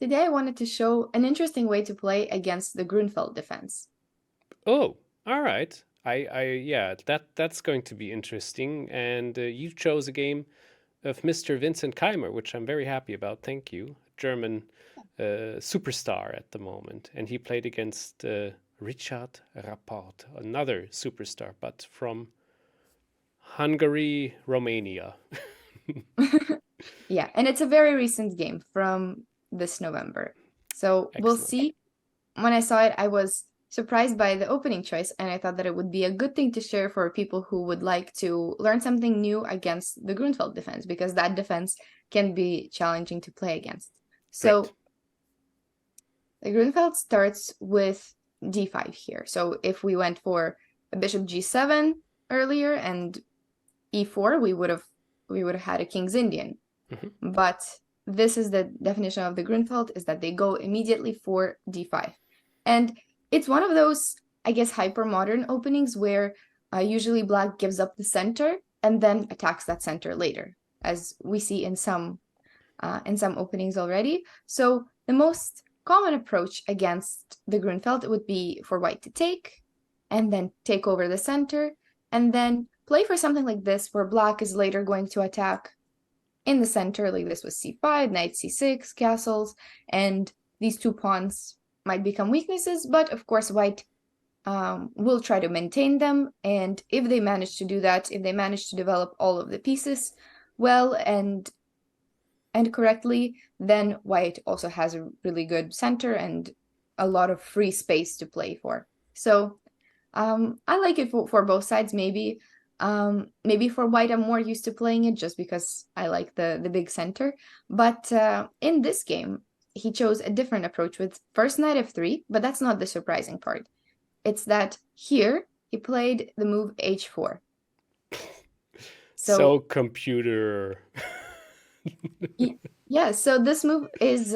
Today I wanted to show an interesting way to play against the Grunfeld defense. Oh, all right. Yeah, that's going to be interesting. And you chose a game of Mr. Vincent Keymer, which I'm very happy about. Thank you. German superstar at the moment. And he played against Richard Rapport, another superstar, but from Hungary, Romania. Yeah, and it's a very recent game from this November. So we'll Excellent. see. When I saw it, I was surprised by the opening choice, and I thought that it would be a good thing to share for people who would like to learn something new against the Grunfeld defense, because that defense can be challenging to play against. Great. So the Grunfeld starts with d5 here. So if we went for a bishop g7 earlier and e4, we would have had a King's Indian. Hmm. But this is the definition of the Grunfeld, is that they go immediately for d5. And it's one of those, I guess, hyper-modern openings where usually black gives up the center and then attacks that center later, as we see in some openings already. So the most common approach against the Grunfeld would be for white to take, and then take over the center, and then play for something like this, where black is later going to attack in the center, like this was c5, knight c6, castles, and these two pawns might become weaknesses, but of course white will try to maintain them, and if they manage to do that, if they manage to develop all of the pieces well and correctly, then white also has a really good center and a lot of free space to play for. So I like it for both sides. Maybe for white, I'm more used to playing it just because I like the big center. But in this game, he chose a different approach with first knight f3, but that's not the surprising part. It's that here he played the move h4. So So computer. yeah, so this move is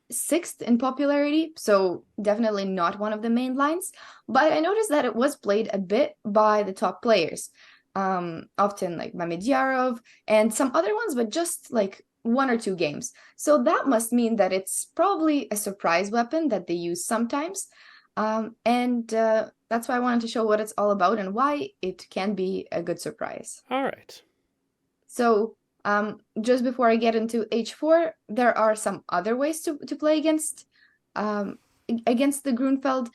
sixth in popularity, so definitely not one of the main lines. But I noticed that it was played a bit by the top players, often like Mamedyarov and some other ones, but just like one or two games. So that must mean that it's probably a surprise weapon that they use sometimes. And that's why I wanted to show what it's all about and why it can be a good surprise. All right. So just before I get into h4, there are some other ways to play um, against the Grunfeld,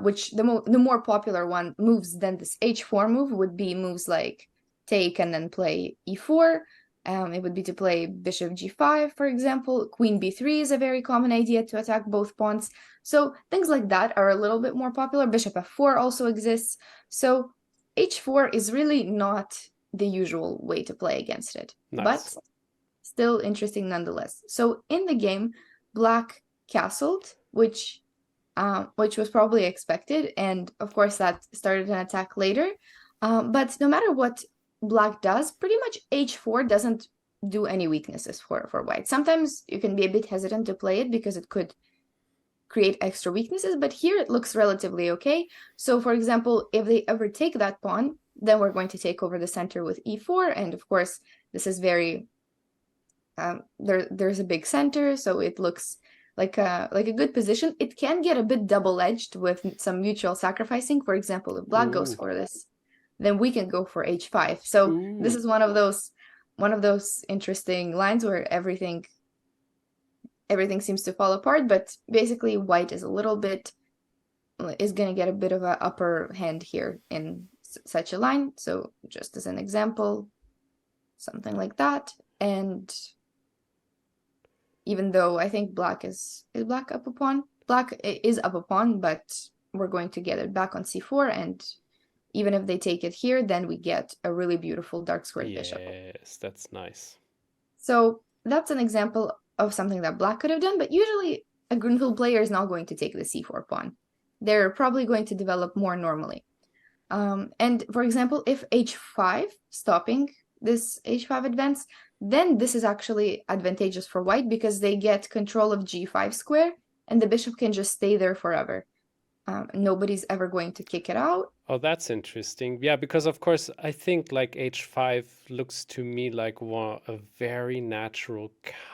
which the more popular one moves than this h4 move would be moves like take and then play e4. It would be to play bishop g5, for example. Queen b3 is a very common idea to attack both pawns. So things like that are a little bit more popular. Bishop f4 also exists. So h4 is really not the usual way to play against it, Nice. but still interesting nonetheless. So in the game, black castled, which was probably expected, and of course that started an attack later. But no matter what black does, pretty much h4 doesn't do any weaknesses for white. Sometimes you can be a bit hesitant to play it because it could create extra weaknesses, but here it looks relatively okay. So for example, if they ever take that pawn, then we're going to take over the center with e4, and of course this is very there's a big center, so it looks like a good position. It can get a bit double-edged with some mutual sacrificing. For example, if black goes Ooh. for this, then we can go for h5. So this Ooh. is one of those interesting lines where everything seems to fall apart, but basically white is going to get a bit of an upper hand here in such a line. So just as an example, something like that. And even though I think black is black up a pawn? Black is up a pawn, but we're going to get it back on c4, and even if they take it here, then we get a really beautiful dark squared bishop. Yes, that's nice. So that's an example of something that black could have done, but usually a Grunfeld player is not going to take the c4 pawn. They're probably going to develop more normally. And for example, if h5, stopping this h5 advance, then this is actually advantageous for white because they get control of g5 square, and the bishop can just stay there forever. Nobody's ever going to kick it out. Oh, that's interesting. Yeah, because of course I think like h5 looks to me like a very natural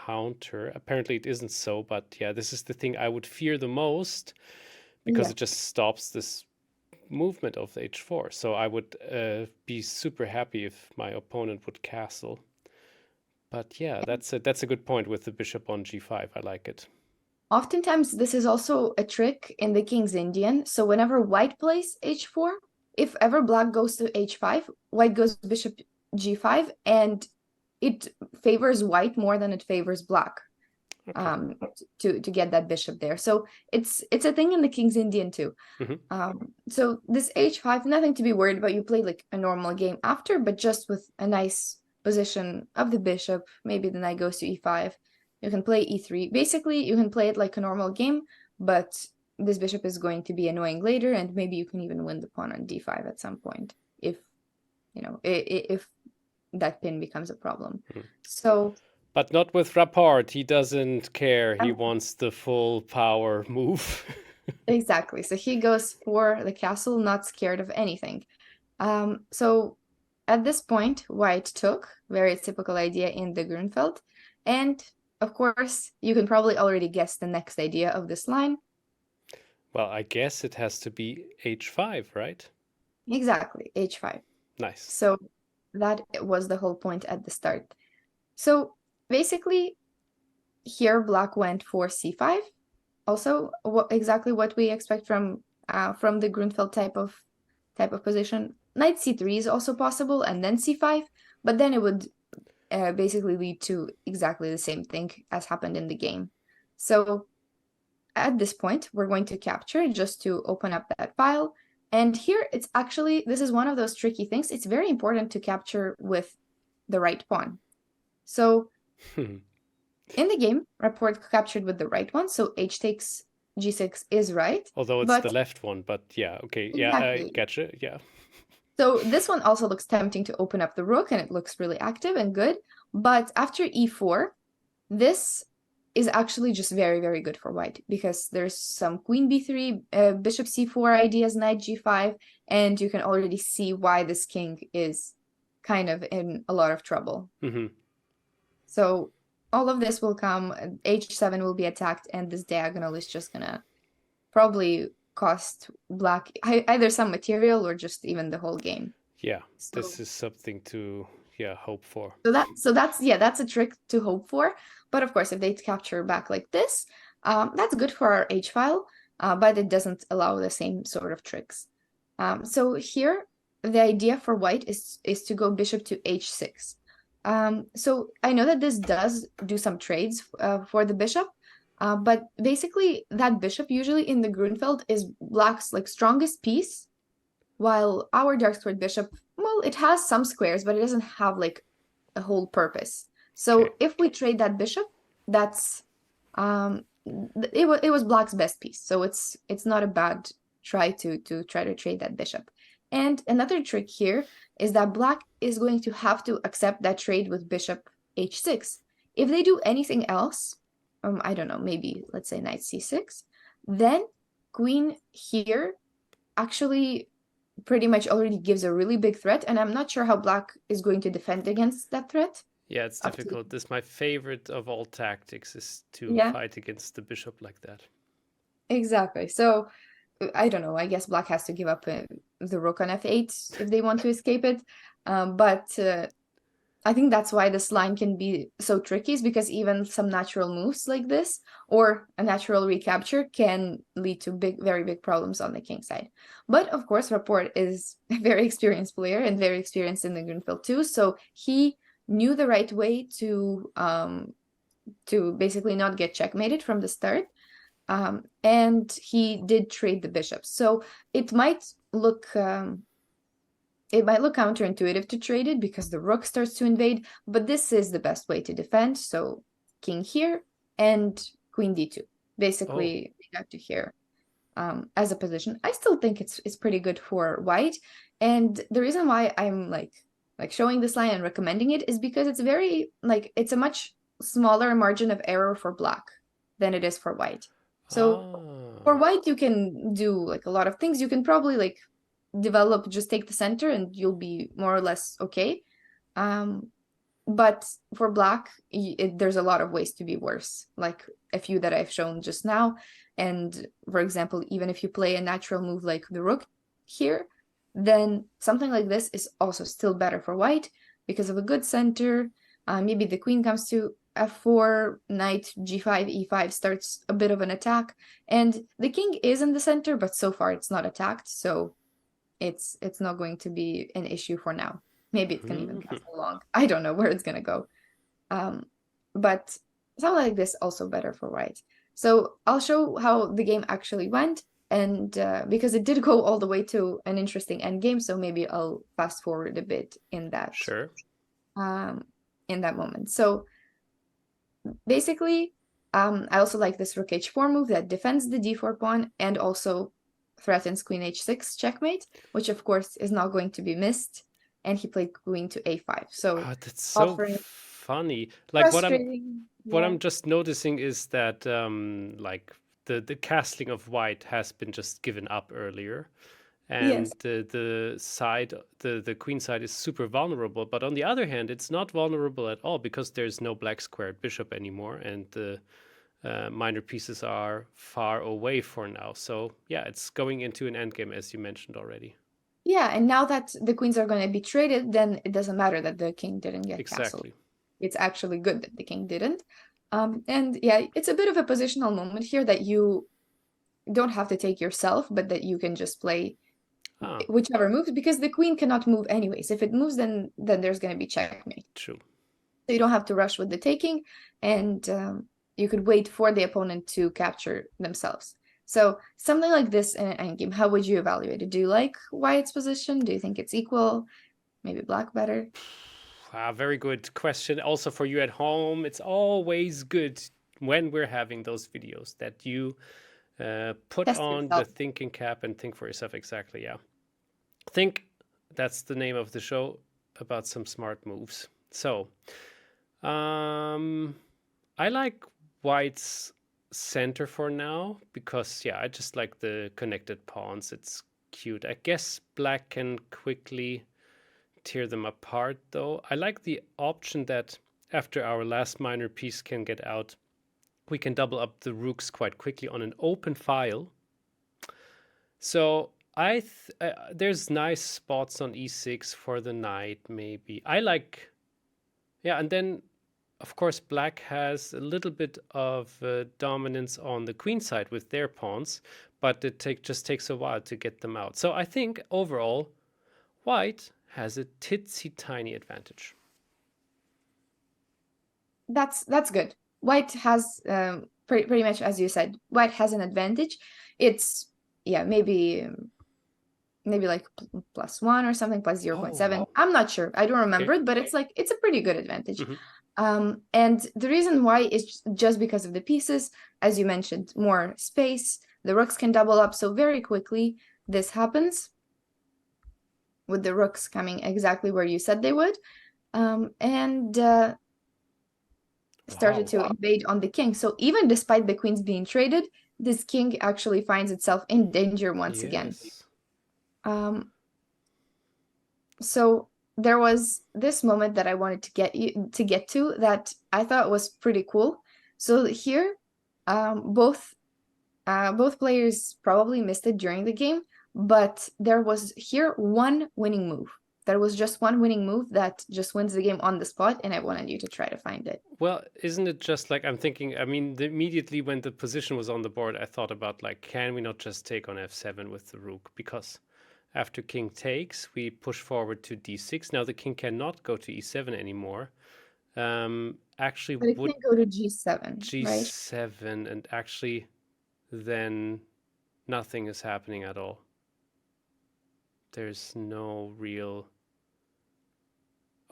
counter. Apparently it isn't so, but yeah, this is the thing I would fear the most because Yeah. it just stops this movement of h4. So I would be super happy if my opponent would castle. But yeah, that's a good point with the bishop on g5. I like it. Oftentimes, this is also a trick in the King's Indian. So whenever white plays h4, if ever black goes to h5, white goes bishop g5, and it favors white more than it favors black Okay. to get that bishop there. So it's a thing in the King's Indian too. Hmm. So this h5, nothing to be worried about. You play like a normal game after, but just with a nice position of the bishop. Maybe the knight goes to e5. You can play e3. Basically, you can play it like a normal game, but this bishop is going to be annoying later, and maybe you can even win the pawn on d5 at some point if if that pin becomes a problem. So But not with Rapport. He doesn't care. He wants the full power move. exactly. So he goes for the castle, not scared of anything. So at this point, white took, very typical idea in the Grunfeld. And of course, you can probably already guess the next idea of this line. Well, I guess it has to be h5, right? Exactly, h5. Nice. So that was the whole point at the start. So basically, here black went for c5. Also, exactly what we expect from the Grunfeld type of position. Knight c3 is also possible, and then c5, but then it would basically lead to exactly the same thing as happened in the game. So at this point, we're going to capture just to open up that file. And here it's actually, this is one of those tricky things. It's very important to capture with the right pawn. So in the game, Rapport captured with the right one, so h takes g6 is right. Although it's But the left one, but yeah, okay. Yeah, I exactly. gotcha. Yeah. So this one also looks tempting to open up the rook, and it looks really active and good. But after e4, this is actually just very, very good for white because there's some queen b3, bishop c4 ideas, knight g5, and you can already see why this king is kind of in a lot of trouble. Hmm. So all of this will come, h7 will be attacked, and this diagonal is just gonna probably cost black either some material or just even the whole game. Yeah, So, this is something to hope for. that's a trick to hope for. But of course, if they capture back like this, that's good for our h file, but it doesn't allow the same sort of tricks. So here, the idea for white is to go bishop to h6. So I know that this does do some trades for the bishop, but basically that bishop usually in the Grunfeld is black's like strongest piece, while our dark squared bishop, well, it has some squares, but it doesn't have like a whole purpose. So Okay. if we trade that bishop, that's it was black's best piece. So it's not a bad try to try to trade that bishop. And another trick here is that black is going to have to accept that trade with bishop h6. If they do anything else, I don't know, maybe let's say knight c6, then queen here actually pretty much already gives a really big threat, and I'm not sure how black is going to defend against that threat. Yeah, it's difficult. This my favorite of all tactics is to Yeah, fight against the bishop like that. exactly. So I don't know. I guess black has to give up the rook on f8 if they want to escape it. But I think that's why this line can be so tricky, is because even some natural moves like this or a natural recapture can lead to very big problems on the king side. But of course, Rapport is a very experienced player and very experienced in the Grunfeld too. So he knew the right way to basically not get checkmated from the start. And he did trade the bishops. So it might look counterintuitive to trade it because the rook starts to invade, but this is the best way to defend. So king here and queen d2. Basically, we got to here as a position. I still think it's pretty good for white. And the reason why I'm like showing this line and recommending it is because it's very it's a much smaller margin of error for black than it is for white. So for Ah, white, you can do like a lot of things. You can probably like develop, just take the center and you'll be more or less okay. But for black, there's a lot of ways to be worse, like a few that I've shown just now. And for example, even if you play a natural move like the rook here, then something like this is also still better for white because of a good center. Maybe the queen comes to f4, knight g5, e5 starts a bit of an attack, and the king is in the center, but so far it's not attacked, so it's not going to be an issue for now. Maybe it can even pass along. I don't know where it's gonna go. But something like this also better for white. So I'll show how the game actually went, and because it did go all the way to an interesting endgame, so maybe I'll fast forward a bit sure. in that moment. So basically, I also like this rook h4 move that defends the d4 pawn and also threatens queen h6 checkmate, which of course is not going to be missed. And he played queen to a5. So Oh, that's so offering funny. Like frustrating. what Yeah. I'm just noticing is that like the castling of white has been just given up earlier, and Yes. the queen side is super vulnerable. But on the other hand, it's not vulnerable at all because there's no black squared bishop anymore, and the minor pieces are far away for now. So yeah, it's going into an endgame as you mentioned already. Yeah, and now that the queens are going to be traded, then it doesn't matter that the king didn't get castled. Exactly. It's actually good that the king didn't. And yeah, it's a bit of a positional moment here that you don't have to take yourself, but that you can just play Ah, whichever moves because the queen cannot move anyways. If it moves, then there's going to be checkmate. true. So you don't have to rush with the taking, and you could wait for the opponent to capture themselves. So something like this in an endgame, how would you evaluate it? Do you like white's position? Do you think it's equal? Maybe black better? Very good question. Also for you at home, it's always good when we're having those videos that you put Test on the yourself. thinking cap and think for yourself. Exactly. Yeah. Think that's the name of the show about some smart moves. So, um, I like white's center for now because, yeah, I just like the connected pawns. It's cute. I guess black can quickly tear them apart, though. I like the option that after our last minor piece can get out, we can double up the rooks quite quickly on an open file. So there's nice spots on e6 for the knight, maybe. I like, yeah, and then of course black has a little bit of dominance on the queen side with their pawns, but just takes a while to get them out. So I think overall, white has a titsy tiny advantage. That's good. White has pretty much as you said. White has an advantage. It's yeah maybe like +1 or something, plus 0.7. Oh, I'm not sure. I don't okay. remember it, but it's like it's a pretty good advantage. Hmm. And the reason why is just because of the pieces, as you mentioned, more space. The rooks can double up so very quickly. This happens with the rooks coming exactly where you said they would. And started Wow. to invade on the king. So even despite the queens being traded, this king actually finds itself in danger once again. Yes. Um, so there was this moment that I wanted to get to that I thought was pretty cool. So here, both players probably missed it during the game, but there was here one winning move. There was just one winning move that just wins the game on the spot, and I wanted you to try to find it. Well, isn't it just like I'm thinking? I mean, immediately when the position was on the board, I thought about like, can we not just take on f7 with the rook? Because after king takes, we push forward to d6. Now the king cannot go to e7 anymore. Actually, But it would can go to g7, right? g7 and actually then nothing is happening at all. There's no real.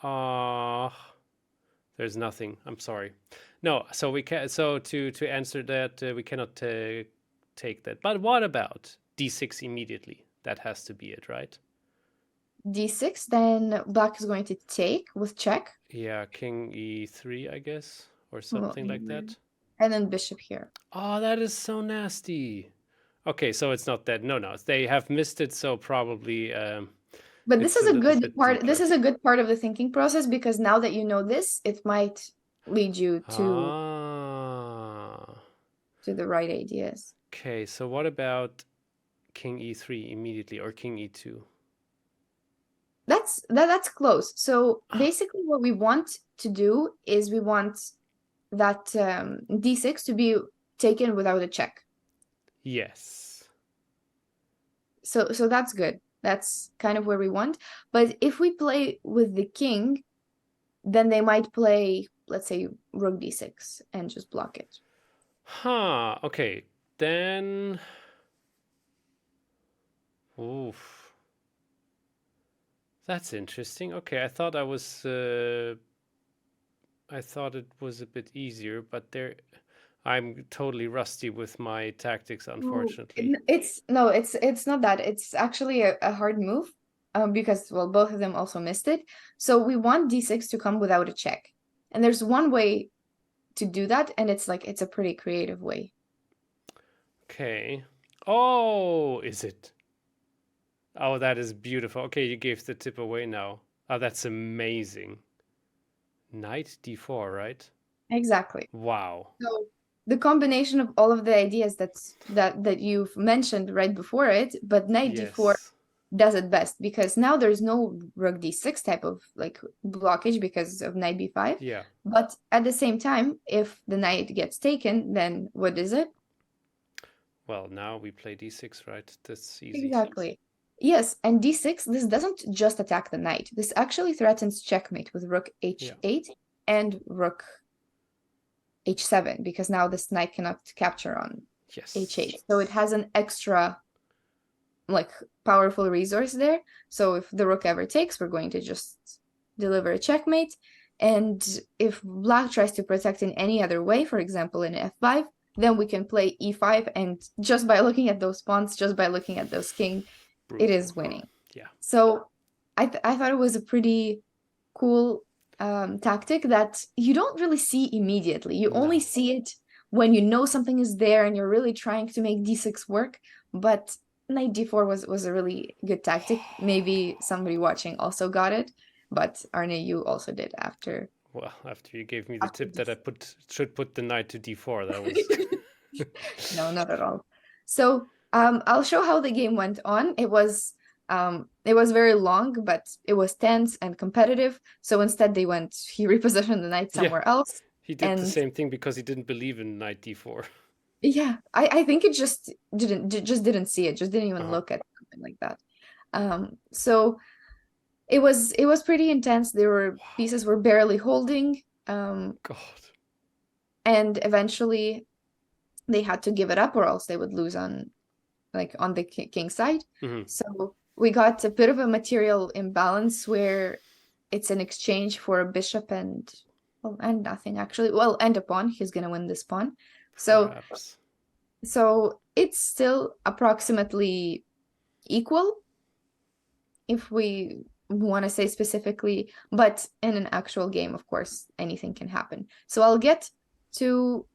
Ah. There's nothing. I'm sorry. No, so we can. So to answer that, we cannot take that. But what about d6 immediately? That has to be it, right? d6, then black is going to take with check. Yeah, king e3, I guess, or Well, something like that. And then bishop here. Oh, that is so nasty. Okay, so it's not that. No, no, they have missed it, so probably But this it's is a a little good bit part. This deeper. is a good part of the thinking process, because now that you know this, it might lead you Ah. to the right ideas. Okay, so what about king e3 immediately, or king e2? That's close. So Ah, basically what we want to do is we want that d6 to be taken without a check. yes. So that's good. That's kind of where we want. But if we play with the king, then they might play, let's say, rook d6 and just block it. Huh. Okay. Then. Oof. That's interesting. Okay, I thought it was a bit easier, but I'm totally rusty with my tactics, No, unfortunately. it's not that. It's actually a hard move, because, well, both of them also missed it. So we want d6 to come without a check. And there's one way to do that, and it's a pretty creative way. Okay. Oh, is it? Oh, that is beautiful. Okay, you gave the tip away now. Oh, that's amazing. Knight d4, right? Exactly. Wow. So the combination of all of the ideas that you've mentioned right before it, but knight d4 Yes. does it best, because now there's no rook d6 type of like blockage because of knight b5. Yeah. But at the same time, if the knight gets taken, then what is it? Well, now we play d6, right? That's easy. Exactly. Yes, and d6, this doesn't just attack the knight. This actually threatens checkmate with rook Yeah. h8 and rook h7, because now this knight cannot capture on Yes. h8. So it has an extra like powerful resource there. So if the rook ever takes, we're going to just deliver a checkmate. And if black tries to protect in any other way, for example in f5, then we can play e5, and just by looking at those pawns, just by looking at those king, it Brutal. is winning. Yeah. So I thought it was a pretty cool tactic that you don't really see immediately. You only No. see it when you know something is there and you're really trying to make d6 work. But knight d4 was a really good tactic. Maybe somebody watching also got it, but Arne, you also did after Well, after you gave me the tip that I this. should put the knight to d4, that was No, not at all. So I'll show how the game went on. It was very long, but it was tense and competitive. So instead he repositioned the knight yeah. somewhere else. He did the And same thing because he didn't believe in knight d4. yeah, I think it just didn't see it, just didn't even Uh-huh. look at something like that. So it was pretty intense. There were Wow. pieces were barely holding. God. And eventually they had to give it up, or else they would lose on the king side. Hmm. So we got a bit of a material imbalance where it's an exchange for a bishop and nothing actually. Well, and a pawn. He's gonna win this pawn. So Perhaps. so it's still approximately equal, if we want to say specifically, but in an actual game, of course, anything can happen. So I'll get to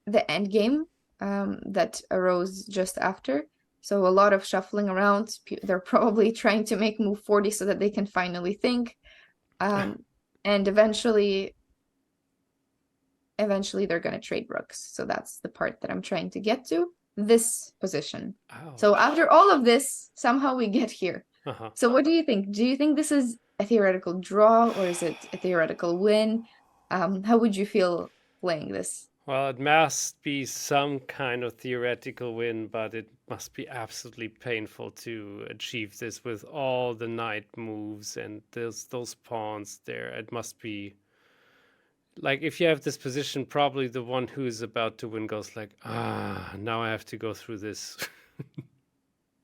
the end game that arose just after. So a lot of shuffling around. They're probably trying to make move 40 so that they can finally think. And eventually they're going to trade rooks. So that's the part that I'm trying to get to, this position. So Ouch. after all of this, somehow we get here. Uh-huh. So what do you think? Do you think this is a theoretical draw, or is it a theoretical win? How would you feel playing this? Well, it must be some kind of theoretical win, but it must be absolutely painful to achieve this with all the knight moves and those pawns there. It must be like if you have this position, probably the one who is about to win goes like, now I have to go through this.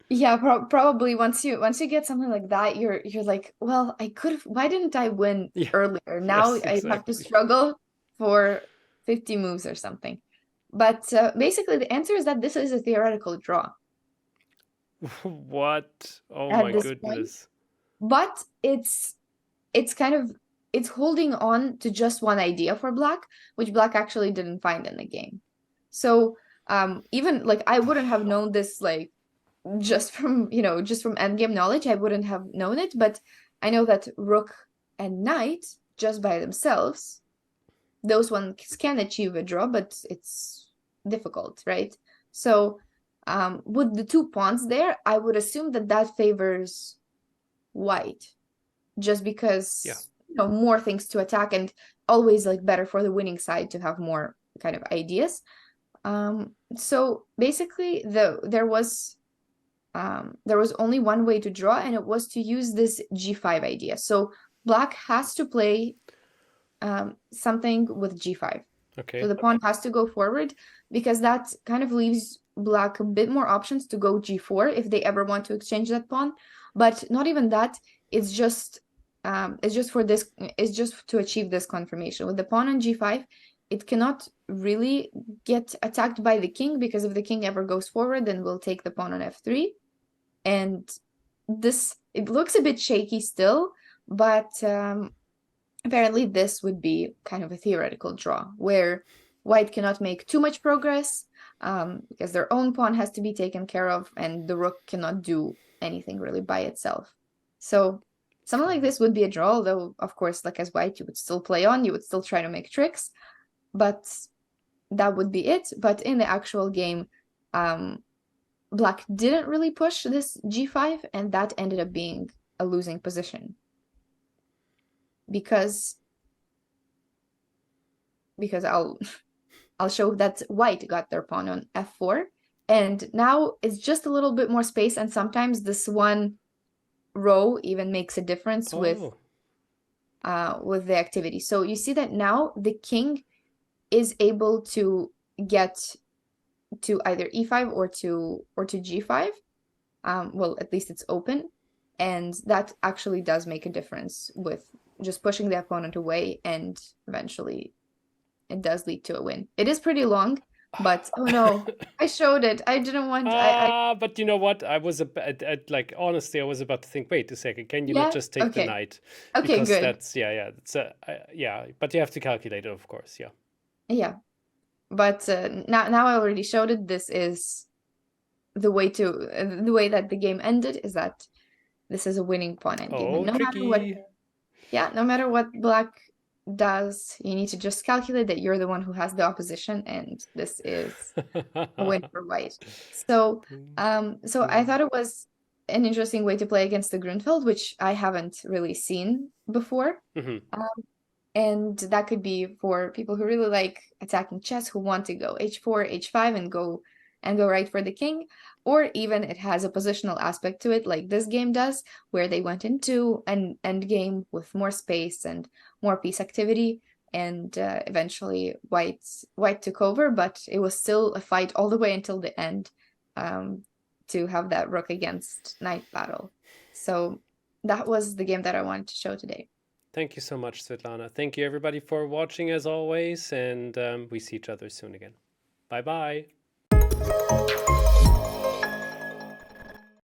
Yeah, probably once you get something like that, you're like, well, I could have. Why didn't I win Yeah. earlier? Now Yes, I have to exactly. struggle for 50 moves or something. But basically, the answer is that this is a theoretical draw What? Oh at my this point. goodness. But it's kind of holding on to just one idea for black, which black actually didn't find in the game. So even like I wouldn't have known this like just from endgame knowledge. I wouldn't have known it, but I know that rook and knight just by themselves, those ones can achieve a draw, but it's difficult, right? So with the two pawns there, I would assume that that favors white, just because Yeah. more things to attack, and always like better for the winning side to have more kind of ideas. So basically there was only one way to draw, and it was to use this g5 idea. So black has to play something with g5. Okay. So the pawn has to go forward, because that kind of leaves black a bit more options to go g4 if they ever want to exchange that pawn. But not even that. It's just for this. It's just to achieve this confirmation with the pawn on g5. It cannot really get attacked by the king, because if the king ever goes forward, then we'll take the pawn on f3. And it looks a bit shaky still, but apparently this would be kind of a theoretical draw where white cannot make too much progress, because their own pawn has to be taken care of, and the rook cannot do anything really by itself. So something like this would be a draw, although of course, like as white, you would still play on, you would still try to make tricks, but that would be it. But in the actual game, black didn't really push this g5, and that ended up being a losing position, because I'll show that white got their pawn on f4, and now it's just a little bit more space, and sometimes this one row even makes a difference with the activity. So you see that now the king is able to get to either e5 or to g5. Well, at least it's open, and that actually does make a difference with just pushing the opponent away, and eventually it does lead to a win. It is pretty long, but oh no, I showed it. I didn't want. But you know what? I was like honestly, I was about to think. Wait a second. Can you not Yeah. just take the Okay. knight? Okay. Because Good. that's yeah. It's yeah. But you have to calculate it, of course. Yeah. Yeah. But now I already showed it. This is the way that the game ended. Is that this is a winning pawn endgame, and Oh, tricky. no matter what black does, you need to just calculate that you're the one who has the opposition, and this is a win for white. So I thought it was an interesting way to play against the Grunfeld, which I haven't really seen before. Mhm. And that could be for people who really like attacking chess, who want to go h4, h5, and go right for the king. Or even it has a positional aspect to it, like this game does, where they went into an endgame with more space and more piece activity, and eventually white took over, but it was still a fight all the way until the end, to have that rook against knight battle. So that was the game that I wanted to show today. Thank you so much, Svitlana. Thank you, everybody, for watching as always. And we see each other soon again. Bye bye.